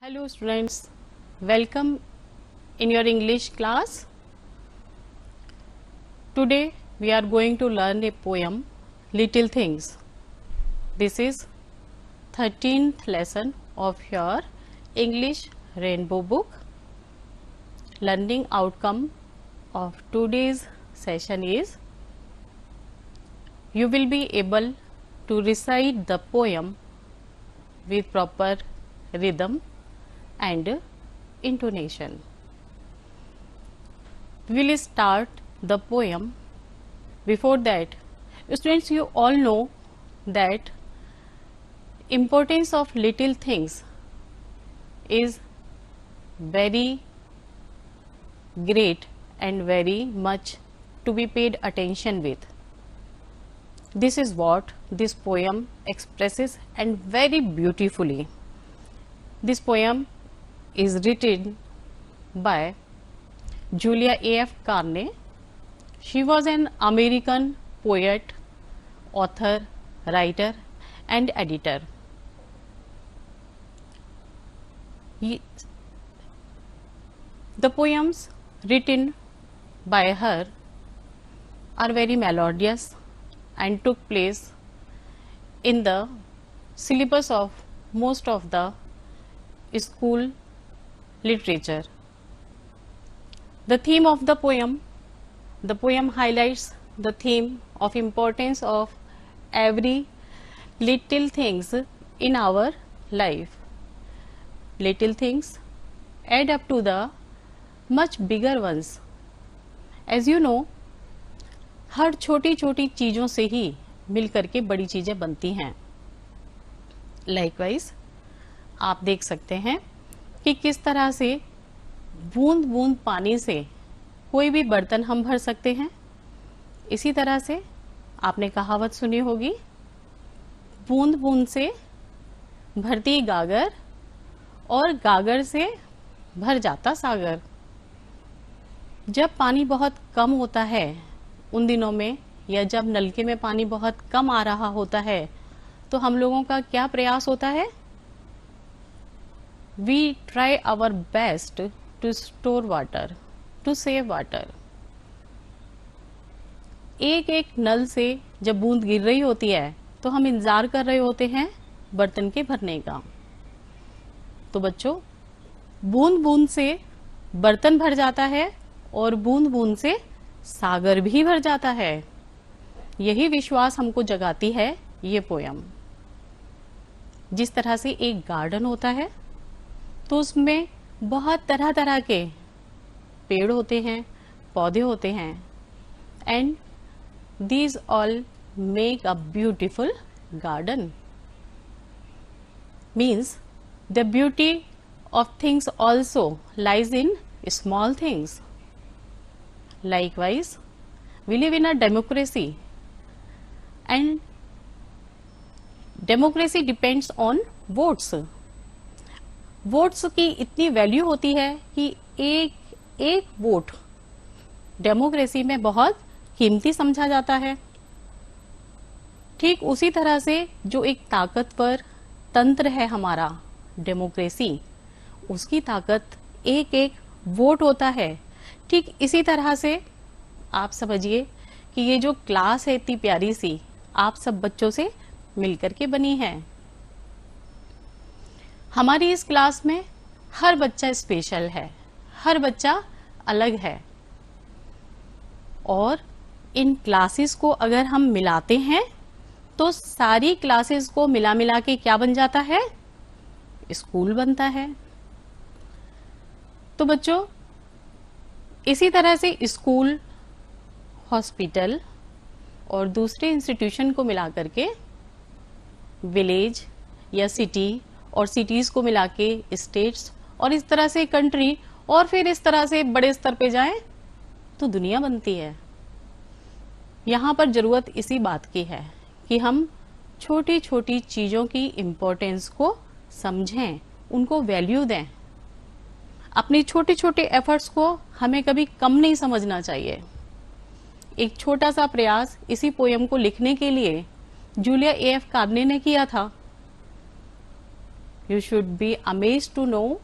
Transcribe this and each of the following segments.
Hello students, welcome in your English class. Today we are going to learn a poem, Little Things. This is 13th lesson of your English Rainbow book. Learning outcome of today's session is you will be able to recite the poem with proper rhythm and intonation. We will start the poem. Before that, students, you all know that importance of little things is very great and very much to be paid attention with. This is what this poem expresses and very beautifully. This poem is written by Julia A.F. Carney. She was an American poet, author, writer and editor. The poems written by her are very melodious and took place in the syllabus of most of the school literature. The theme of the poem highlights the theme of importance of every little things in our life. Little things add up to the much bigger ones. As you know, हर छोटी छोटी चीज़ों से ही मिल करके बड़ी चीज़ें बनती हैं. Likewise, आप देख सकते हैं कि किस तरह से बूंद बूंद पानी से कोई भी बर्तन हम भर सकते हैं. इसी तरह से आपने कहावत सुनी होगी, बूंद बूंद से भरती गागर और गागर से भर जाता सागर. जब पानी बहुत कम होता है उन दिनों में, या जब नलके में पानी बहुत कम आ रहा होता है, तो हम लोगों का क्या प्रयास होता है? We try our best to store water, to save water. एक एक नल से जब बूंद गिर रही होती है तो हम इंतजार कर रहे होते हैं बर्तन के भरने का. तो बच्चों, बूंद बूंद से बर्तन भर जाता है और बूंद बूंद से सागर भी भर जाता है. यही विश्वास हमको जगाती है ये पोयम. जिस तरह से एक गार्डन होता है तो उसमें बहुत तरह तरह के पेड़ होते हैं, पौधे होते हैं, and these all make a beautiful garden. Means the beauty of things also lies in small things. Likewise, we live in a democracy and democracy depends on votes. Votes की इतनी वैल्यू होती है कि एक एक वोट डेमोक्रेसी में बहुत कीमती समझा जाता है. ठीक उसी तरह से जो एक ताकतवर तंत्र है हमारा डेमोक्रेसी, उसकी ताकत एक एक वोट होता है. ठीक इसी तरह से आप समझिए कि ये जो क्लास है इतनी प्यारी सी, आप सब बच्चों से मिलकर के बनी है. हमारी इस क्लास में हर बच्चा स्पेशल है, हर बच्चा अलग है. और इन क्लासेस को अगर हम मिलाते हैं तो सारी क्लासेस को मिला मिला के क्या बन जाता है? स्कूल बनता है. तो बच्चों, इसी तरह से स्कूल, हॉस्पिटल और दूसरे इंस्टीट्यूशन को मिला करके विलेज या सिटी, और सिटीज को मिला के स्टेट्स, और इस तरह से कंट्री, और फिर इस तरह से बड़े स्तर पे जाएं तो दुनिया बनती है. यहाँ पर जरूरत इसी बात की है कि हम छोटी छोटी चीजों की इम्पोर्टेंस को समझें, उनको वैल्यू दें. अपनी छोटे छोटे एफर्ट्स को हमें कभी कम नहीं समझना चाहिए. एक छोटा सा प्रयास इसी पोयम को लिखने के लिए जूलिया A.F. कार्ने ने किया था. You should be amazed to know,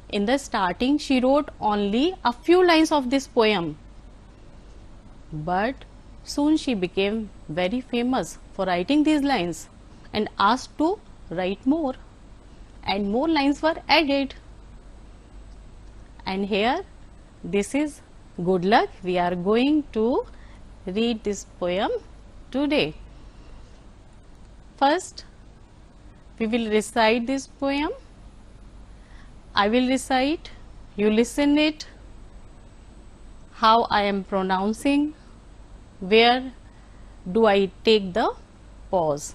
in the starting she wrote only a few lines of this poem. But soon she became very famous for writing these lines and asked to write more, and more lines were added. And here, this is good luck. We are going to read this poem today. First, we will recite this poem. I will recite, you listen it, how I am pronouncing, where do I take the pause.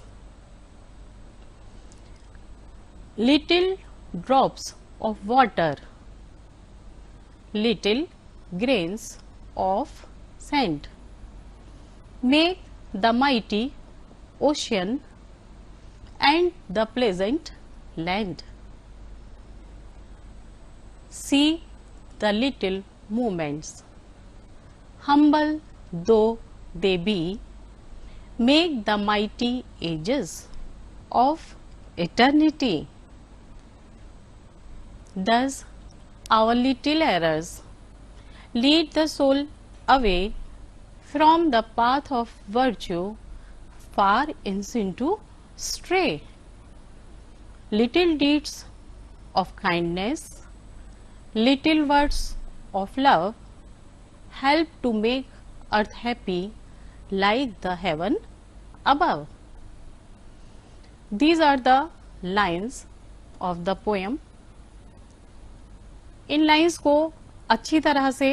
Little drops of water, little grains of sand, make the mighty ocean and the pleasant land. See the little movements, humble though they be, make the mighty ages of eternity. Thus our little errors lead the soul away from the path of virtue, far into stray. Little deeds of kindness, little words of love help to make earth happy like the heaven above. These are the lines of the poem. In lines को अच्छी तरह से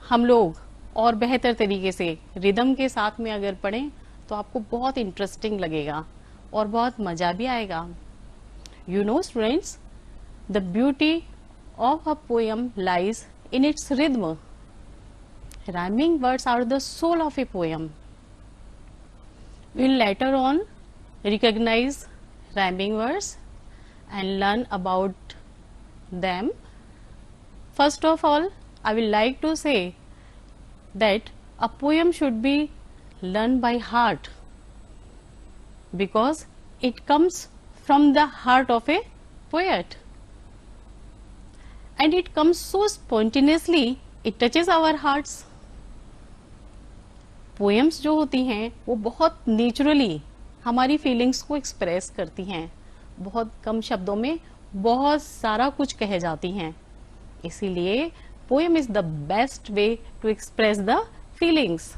हम लोग और बेहतर तरीके से रिदम के साथ में अगर पढ़ें तो आपको बहुत इंटरेस्टिंग लगेगा और बहुत मज़ा भी आएगा. You know students, the beauty of a poem lies in its rhythm. Rhyming words are the soul of a poem. We will later on recognize rhyming words and learn about them. First of all, I will like to say that a poem should be learned by heart, because it comes from the heart of a poet. And it comes so spontaneously, it touches our hearts. Poems जो होती हैं वो बहुत naturally हमारी feelings को express करती हैं, बहुत कम शब्दों में बहुत सारा कुछ कह जाती हैं. इसीलिए poem is the best way to express the feelings.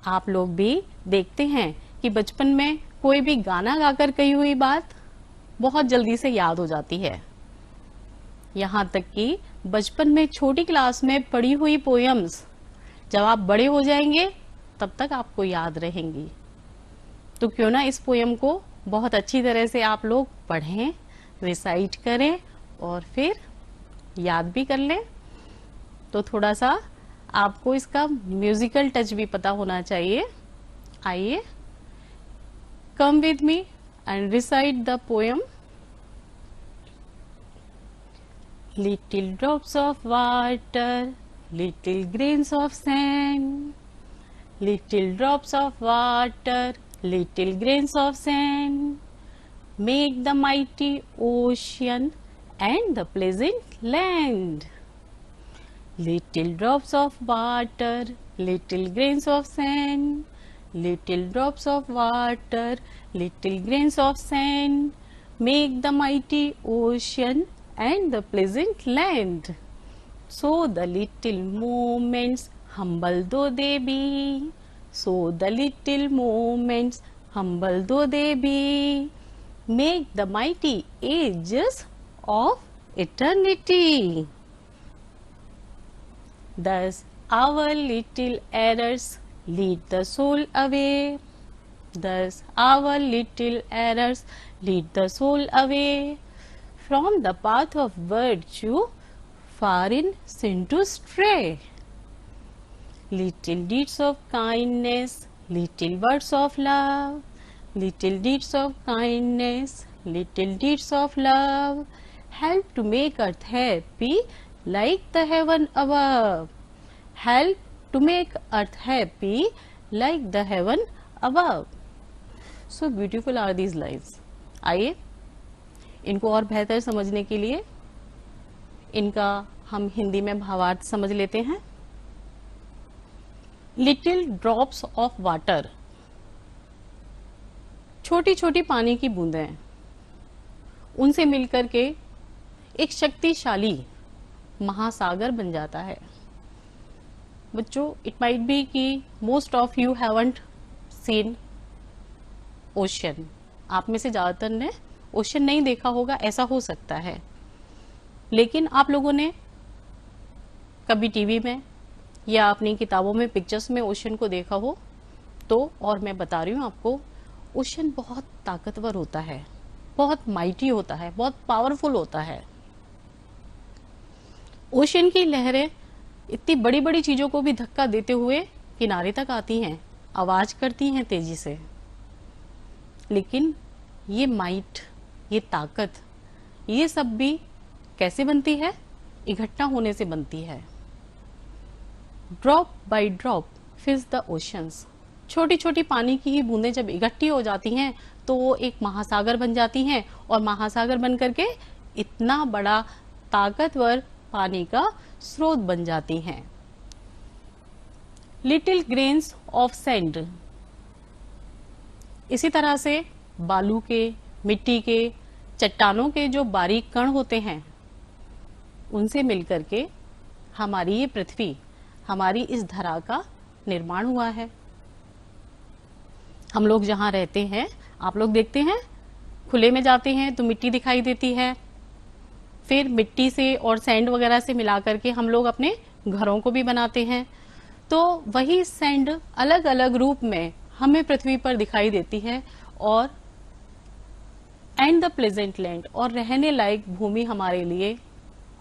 आप लोग भी देखते हैं कि बचपन में कोई भी गाना गाकर कही हुई बात बहुत जल्दी से याद हो जाती है. यहाँ तक कि बचपन में छोटी क्लास में पढ़ी हुई पोएम्स जब आप बड़े हो जाएंगे तब तक आपको याद रहेंगी. तो क्यों ना इस पोएम को बहुत अच्छी तरह से आप लोग पढ़ें, रिसाइट करें और फिर याद भी कर लें. तो थोड़ा सा आपको इसका म्यूजिकल टच भी पता होना चाहिए. आइए, come with me and recite the poem. Little drops of water, little grains of sand. Little drops of water, little grains of sand, make the mighty ocean and the pleasant land. Little drops of water, little grains of sand. Little drops of water, little grains of sand, make the mighty ocean and the pleasant land. So the little moments, humble though they be, so the little moments, humble though they be, make the mighty ages of eternity. Thus our little errors lead the soul away. Thus our little errors lead the soul away from the path of virtue, far in sin to stray. Little deeds of kindness, little words of love, little deeds of kindness, little deeds of love, help to make earth happy like the heaven above. Help to make earth happy like the heaven above. So beautiful are these lines. आइए इनको और बेहतर समझने के लिए इनका हम हिंदी में भावार्थ समझ लेते हैं। लिटिल ड्रॉप्स ऑफ वाटर, छोटी छोटी पानी की बूंदें, उनसे मिलकर के एक शक्तिशाली महासागर बन जाता है। बच्चों, इट माइट बी कि most of you haven't seen ocean, आप में से ज्यादातर ने ओशन नहीं देखा होगा, ऐसा हो सकता है। लेकिन आप लोगों ने कभी टीवी में या अपनी किताबों में पिक्चर्स में ओशन को देखा हो तो, और मैं बता रही हूँ आपको, ओशन बहुत ताकतवर होता है, बहुत माइटी होता है, बहुत पावरफुल होता है। ओशन की लहरें इतनी बड़ी बड़ी चीजों को भी धक्का देते हुए किनारे तक आती हैं, आवाज करती हैं तेजी से। लेकिन ये माइट, ये ताकत, ये सब भी कैसे बनती है? इकट्ठा होने से बनती है। Drop by drop फिल्स the oceans, छोटी छोटी पानी की ही बूंदें जब इकट्ठी हो जाती हैं तो वो एक महासागर बन जाती हैं, और महासागर बन करके इतना बड़ा ताकतवर पानी का स्रोत बन जाती हैं। लिटिल ग्रेन्स ऑफ सैंड, इसी तरह से बालू के, मिट्टी के, चट्टानों के जो बारीक कण होते हैं, उनसे मिलकर के हमारी ये पृथ्वी, हमारी इस धरा का निर्माण हुआ है। हम लोग जहां रहते हैं, आप लोग देखते हैं खुले में जाते हैं तो मिट्टी दिखाई देती है, फिर मिट्टी से और सैंड वगैरह से मिला करके हम लोग अपने घरों को भी बनाते हैं। तो वही सैंड अलग अलग रूप में हमें पृथ्वी पर दिखाई देती है, और एंड द प्लेजेंट लैंड, और रहने लायक भूमि हमारे लिए,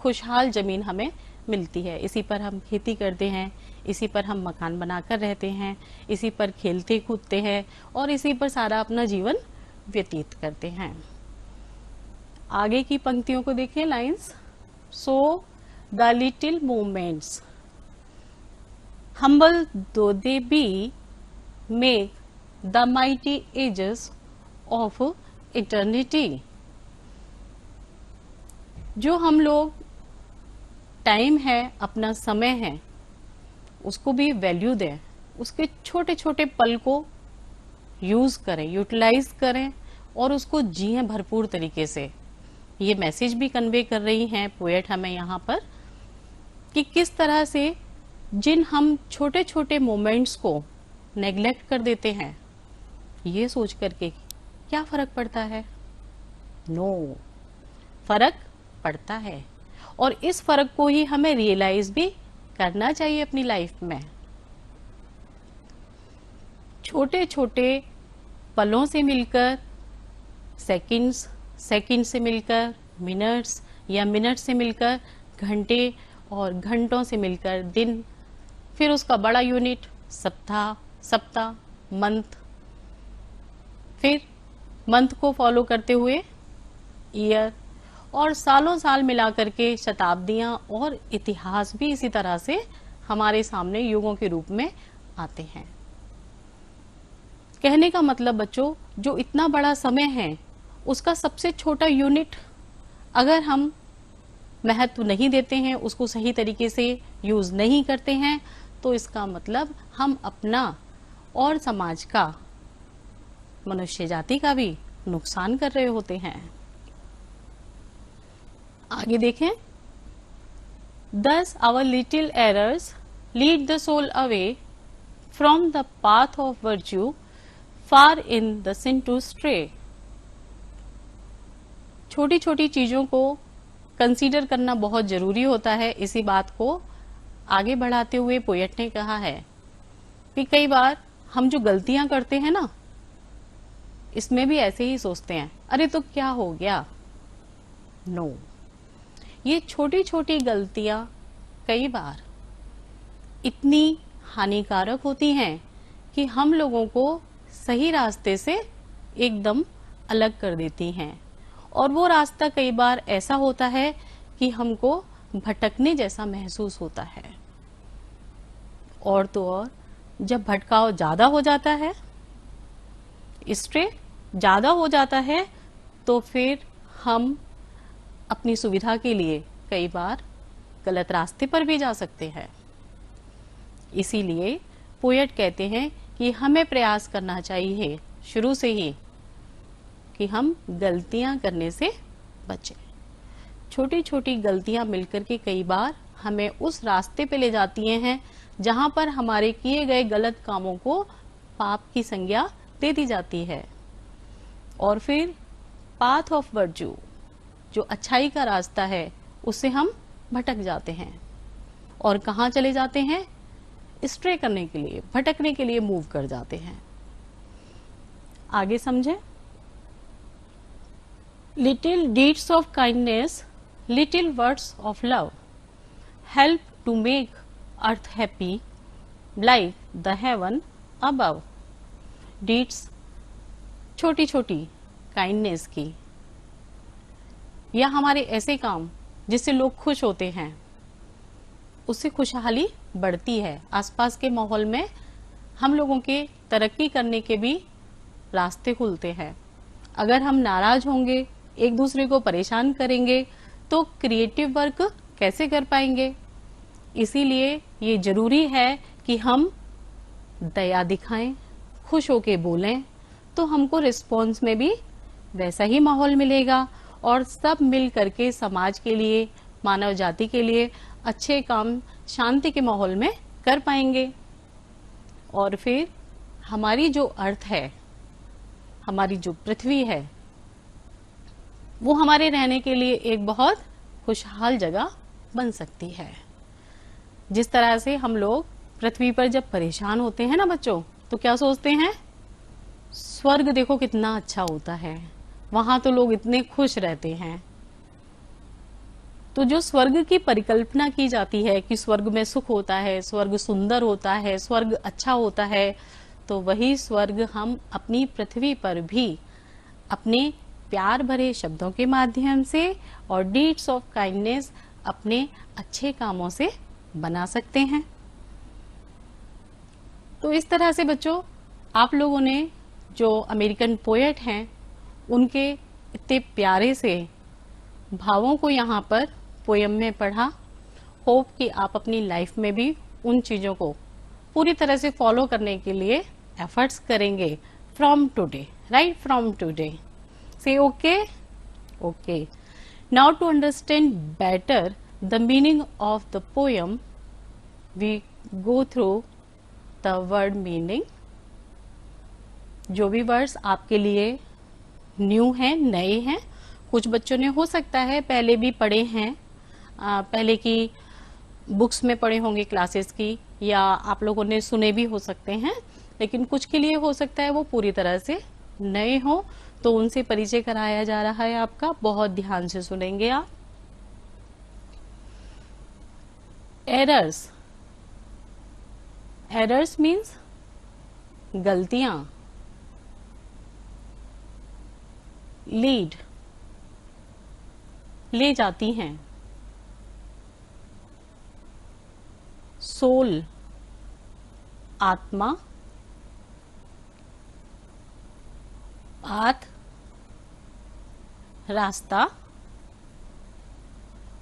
खुशहाल जमीन हमें मिलती है। इसी पर हम खेती करते हैं, इसी पर हम मकान बनाकर रहते हैं, इसी पर खेलते कूदते हैं, और इसी पर सारा अपना जीवन व्यतीत करते हैं। आगे की पंक्तियों को देखें, lines. So the little moments humble though they be make the mighty ages of eternity। जो हम लोग टाइम है, अपना समय है, उसको भी वैल्यू दें, उसके छोटे छोटे पल को यूज करें, यूटिलाइज करें, और उसको जिएं भरपूर तरीके से। ये मैसेज भी कन्वे कर रही हैं पोएट हमें यहाँ पर, कि किस तरह से जिन हम छोटे छोटे मोमेंट्स को नेग्लेक्ट कर देते हैं, ये सोच करके क्या फर्क पड़ता है? नो, फर्क पड़ता है, और इस फर्क को ही हमें रियलाइज भी करना चाहिए अपनी लाइफ में। छोटे छोटे पलों से मिलकर सेकंड्स, सेकंड से मिलकर मिनट्स, या मिनट से मिलकर घंटे, और घंटों से मिलकर दिन, फिर उसका बड़ा यूनिट सप्ताह, सप्ताह, मंथ, फिर मंथ को फॉलो करते हुए ईयर, और सालों साल मिला करके शताब्दियां और इतिहास भी इसी तरह से हमारे सामने युगों के रूप में आते हैं। कहने का मतलब बच्चों, जो इतना बड़ा समय है, उसका सबसे छोटा यूनिट अगर हम महत्व नहीं देते हैं, उसको सही तरीके से यूज नहीं करते हैं, तो इसका मतलब हम अपना और समाज का, मनुष्य जाति का भी नुकसान कर रहे होते हैं। आगे देखें। Thus our little errors lead the soul away from the path of virtue, far in the sin to stray। छोटी छोटी चीजों को कंसीडर करना बहुत जरूरी होता है। इसी बात को आगे बढ़ाते हुए पोएट ने कहा है कि कई बार हम जो गलतियां करते हैं ना, इसमें भी ऐसे ही सोचते हैं, अरे तो क्या हो गया। नो, ये छोटी छोटी गलतियां कई बार इतनी हानिकारक होती हैं कि हम लोगों को सही रास्ते से एकदम अलग कर देती हैं, और वो रास्ता कई बार ऐसा होता है कि हमको भटकने जैसा महसूस होता है। और तो और जब भटकाव ज्यादा हो जाता है, स्ट्रे ज्यादा हो जाता है, तो फिर हम अपनी सुविधा के लिए कई बार गलत रास्ते पर भी जा सकते हैं। इसीलिए पोएट कहते हैं कि हमें प्रयास करना चाहिए शुरू से ही कि हम गलतियां करने से बचें। छोटी छोटी गलतियां मिलकर के कई बार हमें उस रास्ते पे ले जाती हैं जहां पर हमारे किए गए गलत कामों को पाप की संज्ञा दे दी जाती है, और फिर पाथ ऑफ वर्च्यू, जो अच्छाई का रास्ता है, उससे हम भटक जाते हैं और कहाँ चले जाते हैं? स्ट्रे करने के लिए, भटकने के लिए मूव कर जाते हैं। आगे समझे। Little deeds of kindness, little words of love help to make earth happy like the heaven above. Deeds छोटी छोटी काइंडनेस की, या हमारे ऐसे काम जिससे लोग खुश होते हैं, उससे खुशहाली बढ़ती है। आसपास के माहौल में हम लोगों के तरक्की करने के भी रास्ते खुलते हैं। अगर हम नाराज होंगे, एक दूसरे को परेशान करेंगे, तो क्रिएटिव वर्क कैसे कर पाएंगे? इसीलिए ये जरूरी है कि हम दया दिखाएं, खुश होके बोलें, तो हमको रिस्पॉन्स में भी वैसा ही माहौल मिलेगा और सब मिल करके समाज के लिए, मानव जाति के लिए अच्छे काम शांति के माहौल में कर पाएंगे। और फिर हमारी जो अर्थ है, हमारी जो पृथ्वी है, वो हमारे रहने के लिए एक बहुत खुशहाल जगह बन सकती है। जिस तरह से हम लोग पृथ्वी पर जब परेशान होते हैं ना बच्चों, तो क्या सोचते हैं? स्वर्ग देखो कितना अच्छा होता है, वहां तो लोग इतने खुश रहते हैं। तो जो स्वर्ग की परिकल्पना की जाती है कि स्वर्ग में सुख होता है, स्वर्ग सुंदर होता है, स्वर्ग अच्छा होता है, तो वही स्वर्ग हम अपनी पृथ्वी पर भी अपने प्यार भरे शब्दों के माध्यम से और डीड्स ऑफ काइंडनेस, अपने अच्छे कामों से बना सकते हैं। तो इस तरह से बच्चों, आप लोगों ने जो अमेरिकन पोएट हैं, उनके इतने प्यारे से भावों को यहाँ पर पोयम में पढ़ा। होप कि आप अपनी लाइफ में भी उन चीजों को पूरी तरह से फॉलो करने के लिए एफर्ट्स करेंगे from today, right? From today से okay. Now to understand better the meaning of the poem, we go through the word meaning. जो भी वर्ड्स आपके लिए न्यू हैं, नए हैं, कुछ बच्चों ने हो सकता है पहले भी पढ़े हैं, पहले की बुक्स में पढ़े होंगे क्लासेस की, या आप लोगों ने सुने भी हो सकते हैं, लेकिन कुछ के लिए हो सकता है वो पूरी तरह से नए हो, तो उनसे परिचय कराया जा रहा है आपका। बहुत ध्यान से सुनेंगे आप। एरर्स, एरर्स मीन्स गलतियां। लीड, ले जाती हैं। सोल, आत्मा। पाथ, रास्ता।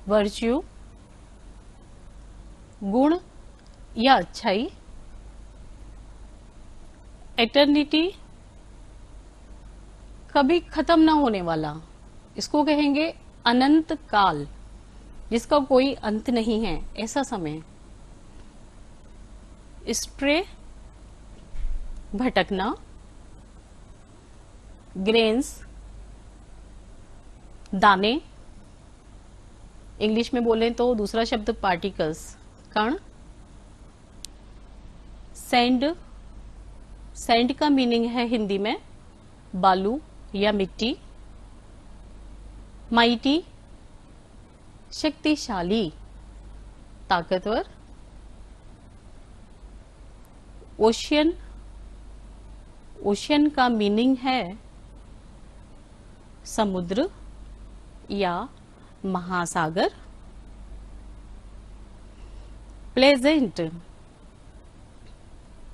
वर्च्यू, गुण या अच्छाई। एटर्निटी, कभी खत्म ना होने वाला, इसको कहेंगे अनंत काल, जिसका कोई अंत नहीं है, ऐसा समय। स्ट्रे, भटकना। ग्रेन्स, दाने। इंग्लिश में बोलें तो दूसरा शब्द पार्टिकल्स, कण। सैंड, सैंड का मीनिंग है हिंदी में बालू या मिट्टी। माइटी, शक्तिशाली, ताकतवर। ओशियन, ओशियन का मीनिंग है समुद्र या महासागर। प्लेजेंट,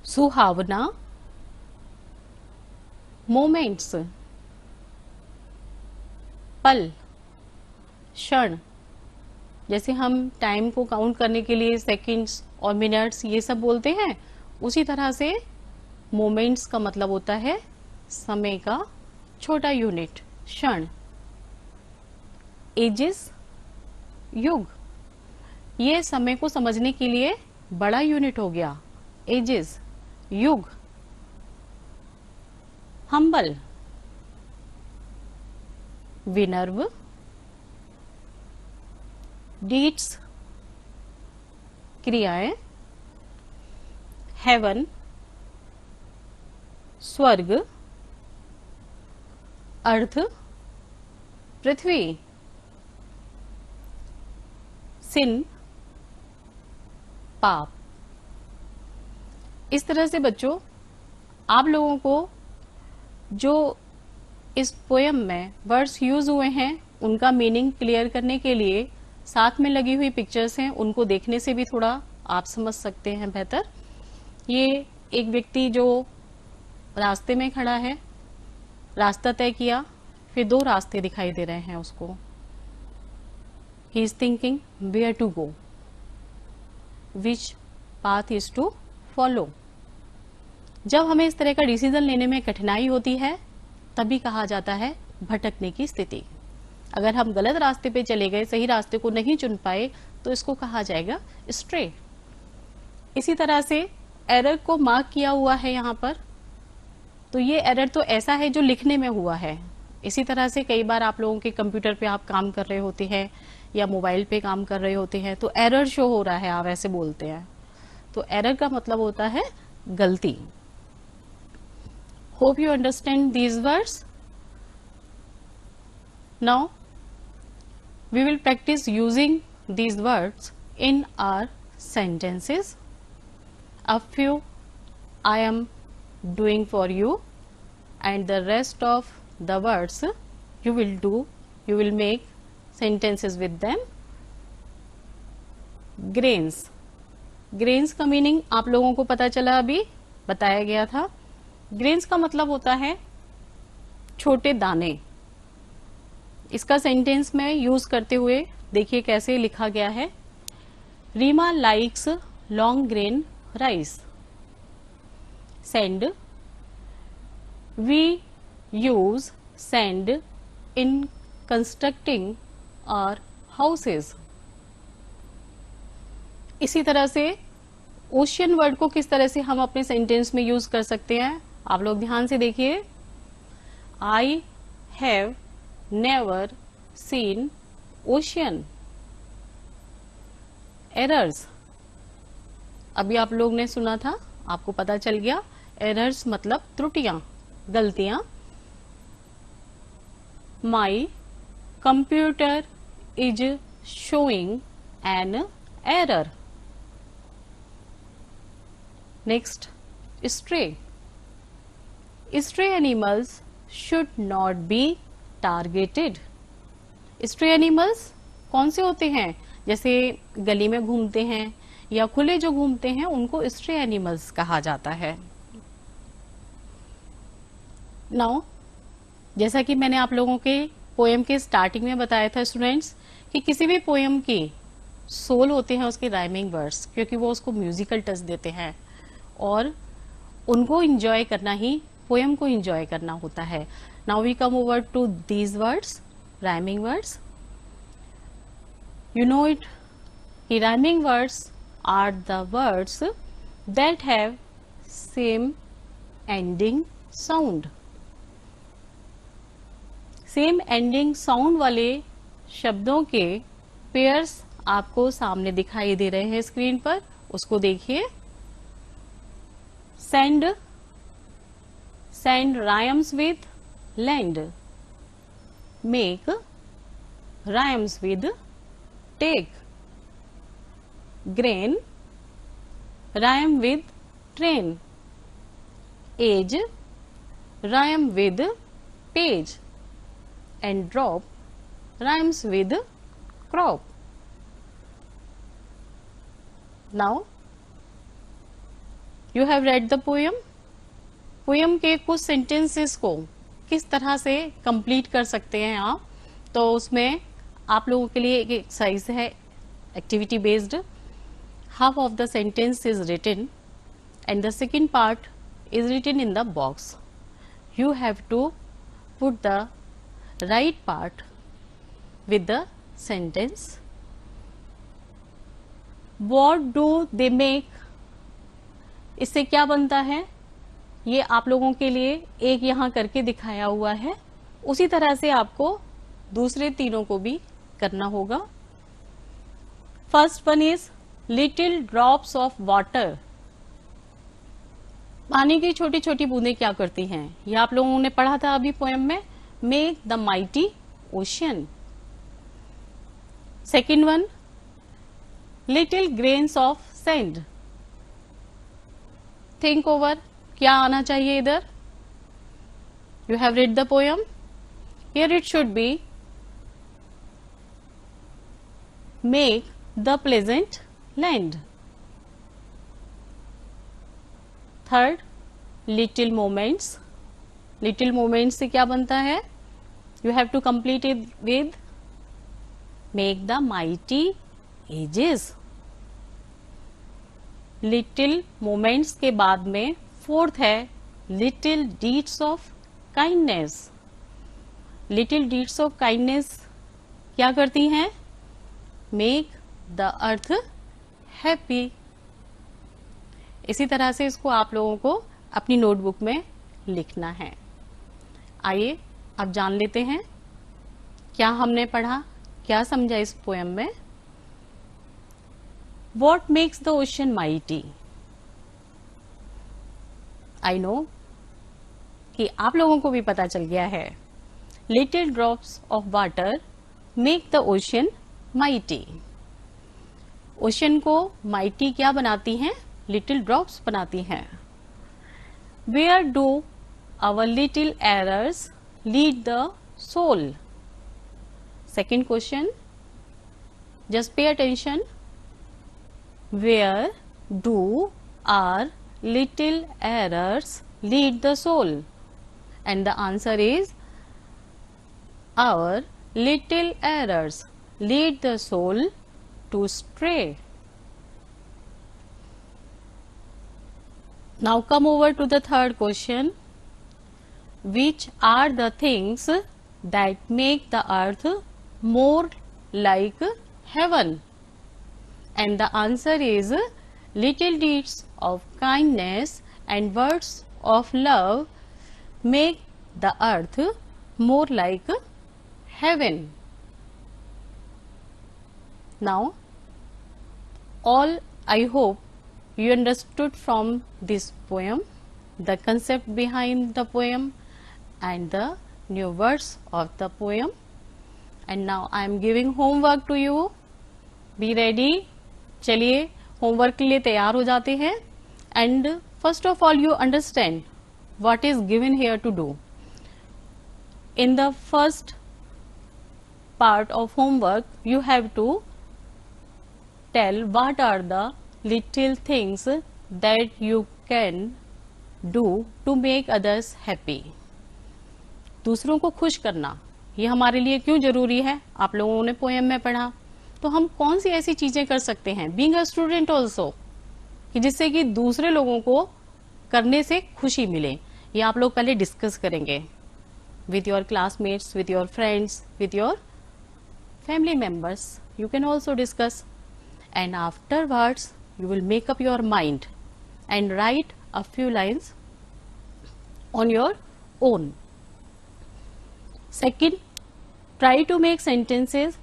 सुहावना। मोमेंट्स, पल, क्षण, जैसे हम टाइम को काउंट करने के लिए सेकंड्स और मिनट्स ये सब बोलते हैं, उसी तरह से मोमेंट्स का मतलब होता है समय का छोटा यूनिट, क्षण। एजेस, युग, ये समय को समझने के लिए बड़ा यूनिट हो गया, एजेस, युग। हम्बल, विनर्व, डीड्स, क्रियाएं, हेवन, स्वर्ग, अर्थ, पृथ्वी, सिन, पाप। इस तरह से बच्चों आप लोगों को जो इस पोयम में वर्ड्स यूज हुए हैं उनका मीनिंग क्लियर करने के लिए साथ में लगी हुई पिक्चर्स हैं, उनको देखने से भी थोड़ा आप समझ सकते हैं बेहतर। ये एक व्यक्ति जो रास्ते में खड़ा है, रास्ता तय किया, फिर दो रास्ते दिखाई दे रहे हैं उसको। He is thinking where to go, which path is to follow. जब हमें इस तरह का डिसीजन लेने में कठिनाई होती है तभी कहा जाता है भटकने की स्थिति। अगर हम गलत रास्ते पे चले गए, सही रास्ते को नहीं चुन पाए, तो इसको कहा जाएगा स्ट्रे। इसी तरह से एरर को मार्क किया हुआ है यहाँ पर, तो ये एरर तो ऐसा है जो लिखने में हुआ है। इसी तरह से कई बार आप लोगों के कंप्यूटर पे आप काम कर रहे होते हैं या मोबाइल पे काम कर रहे होते हैं, तो एरर शो हो रहा है, आप ऐसे बोलते हैं। तो एरर का मतलब होता है गलती। Hope you understand these words. Now we will practice using these words in our sentences. A few I am doing for you, and the rest of the words you will do, you will make sentences with them. Grains, grains का meaning आप लोगों को पता चला, अभी बताया गया था। ग्रेन्स का मतलब होता है छोटे दाने। इसका सेंटेंस में यूज करते हुए देखिए कैसे लिखा गया है। Reema likes long grain rice. Sand, we use sand in constructing our houses. इसी तरह से ओशियन वर्ड को किस तरह से हम अपने सेंटेंस में यूज कर सकते हैं, आप लोग ध्यान से देखिए। I have never seen ocean. Errors, अभी आप लोग ने सुना था, आपको पता चल गया। Errors मतलब त्रुटियां, गलतियां। My computer is showing an error. Next, stray. Stray animals should not be targeted. Stray animals कौन से होते हैं, जैसे गली में घूमते हैं या खुले जो घूमते हैं, उनको स्ट्रे एनिमल्स कहा जाता है। नाउ जैसा कि मैंने आप लोगों के पोएम के स्टार्टिंग में बताया था स्टूडेंट्स, कि किसी भी पोएम की सोल होते हैं उसके राइमिंग वर्ड्स, क्योंकि वो उसको म्यूजिकल टच देते हैं और उनको एंजॉय करना ही पोएम को एंजॉय करना होता है। Now we come over to these words, rhyming words. You know it, the rhyming words are the words that have same ending sound. Same ending sound वाले शब्दों के पेयर्स आपको सामने दिखाई दे रहे हैं स्क्रीन पर, उसको देखिए। Send, send rhymes with lend. Make rhymes with take. Grain, rhyme with train. Age, rhyme with page. And drop, rhymes with crop. Now you have read the poem. Poem के कुछ सेंटेंसेस को किस तरह से complete कर सकते हैं आप, तो उसमें आप लोगों के लिए एक एक्सरसाइज है activity based. Half of the sentence is written and the second part is written in the box. You have to put the right part with the sentence. What do they make? इससे क्या बनता है, ये आप लोगों के लिए एक यहाँ करके दिखाया हुआ है. उसी तरह से आपको दूसरे तीनों को भी करना होगा. First one is little drops of water. पानी की छोटी छोटी बूंदें क्या करती हैं, ये आप लोगों ने पढ़ा था अभी पोएम में. Make the mighty ocean. Second one little grains of sand. Think over, क्या आना चाहिए इधर. You have read the poem. Here it should be make the pleasant land. Third little moments. Little moments से क्या बनता है, you have to complete it with make the mighty ages. Little moments के बाद में फोर्थ है little deeds of kindness. Little deeds of kindness क्या करती हैं, मेक द अर्थ हैप्पी. इसी तरह से इसको आप लोगों को अपनी नोटबुक में लिखना है. आइए अब जान लेते हैं क्या हमने पढ़ा, क्या समझा इस पोएम में. What makes the ocean mighty? I know कि आप लोगों को भी पता चल गया है. Little drops of water make the ocean mighty. Ocean को mighty क्या बनाती हैं, लिटिल ड्रॉप्स बनाती हैं. Where do our little errors lead the soul. Second question, just pay attention. Where do our little errors lead the soul, and the answer is our little errors lead the soul to stray. Now come over to the third question. Which are the things that make the earth more like heaven? And the answer is little deeds of kindness and words of love make the earth more like heaven. Now, all I hope you understood from this poem the concept behind the poem and the new words of the poem. And now I am giving homework to you. Be ready. चलिए homework के लिए तैयार हो जाते हैं. And first of all you understand what is given here to do. In the first part of homework you have to tell what are the little things that you can do to make others happy. दूसरों को खुश करना ये हमारे लिए क्यों जरूरी है, आप लोगों ने पोएम में पढ़ा. तो हम कौन सी ऐसी चीजें कर सकते हैं बीइंग अ स्टूडेंट ऑल्सो, कि जिससे कि दूसरे लोगों को करने से खुशी मिले. ये आप लोग पहले डिस्कस करेंगे with your classmates, with your friends, with your family members. You can also discuss, and afterwards you will make up your mind and write a few lines on your own. Second, try to make sentences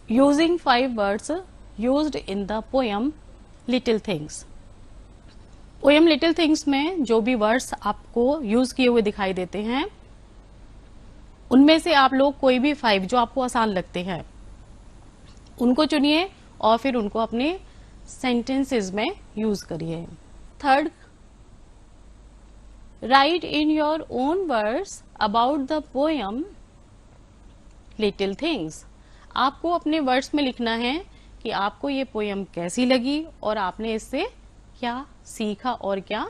using 5 words used in the poem Little Things. Poem little things में जो भी words आपको use किए हुए दिखाई देते हैं उनमें से आप लोग कोई भी 5 जो आपको आसान लगते हैं उनको चुनिए और फिर उनको अपने सेंटेंसेस में यूज करिए. Third, right in your own words about the poem little things. आपको अपने वर्ड्स में लिखना है कि आपको ये पोएम कैसी लगी और आपने इससे क्या सीखा और क्या